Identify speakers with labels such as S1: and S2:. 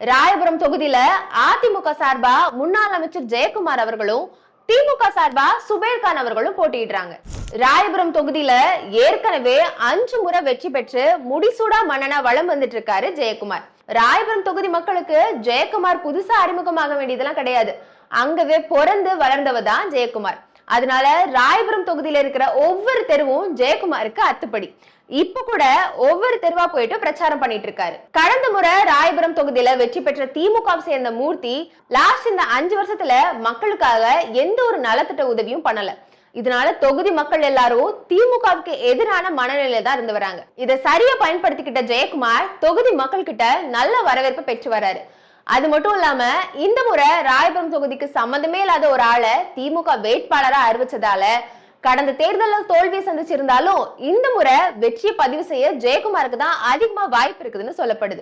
S1: ராயபுரம் தொகுதியில அதிமுக சார்பா முன்னாள் அமைச்சர் ஜெயக்குமார் அவர்களும் திமுக சார்பா சுபேர்கான் அவர்களும் போட்டியிடுறாங்க. ராயபுரம் தொகுதியில ஏற்கனவே 5 முறை வெற்றி பெற்று முடிசூடா மன்னனா வலம் வந்துட்டு இருக்காரு ஜெயக்குமார். ராயபுரம் தொகுதி மக்களுக்கு ஜெயக்குமார் புதுசா அறிமுகமாக வேண்டியதெல்லாம் கிடையாது. அங்கவே பிறந்து வளர்ந்தவர் தான் ஜெயக்குமார். அதனால ராயபுரம் தொகுதியில இருக்கிற ஒவ்வொரு தெருவும் ஜெயக்குமாருக்கு அத்துப்படி. இப்ப கூட ஒவ்வொரு தெருவா போயிட்டு பிரச்சாரம் பண்ணிட்டு இருக்காரு. கடந்த முறை ராயபுரம் தொகுதியில வெற்றி பெற்ற திமுகவை சேர்ந்த மூர்த்தி லாஸ்ட் இந்த 5 வருஷத்துல மக்களுக்காக எந்த ஒரு நலத்திட்ட உதவியும் பண்ணல. இதனால தொகுதி மக்கள் எல்லாரும் திமுகவுக்கு எதிரான மனநிலையில தான் இருந்து வராங்க. இதை சரியா பயன்படுத்திக்கிட்ட ஜெயக்குமார் தொகுதி மக்கள் கிட்ட நல்ல வரவேற்பு பெற்று வர்றாரு. அது மட்டும் இல்லாம இந்த முறை ராயபுரம் தொகுதிக்கு சம்பந்தமே இல்லாத ஒரு ஆளை திமுக வேட்பாளரா அறிவிச்சதால கடந்த தேர்தலில் தோல்வியை சந்திச்சிருந்தாலும் இந்த முறை வெற்றியை பதிவு செய்ய ஜெயக்குமாருக்கு தான் அதிகமா வாய்ப்பு இருக்குதுன்னு சொல்லப்படுது.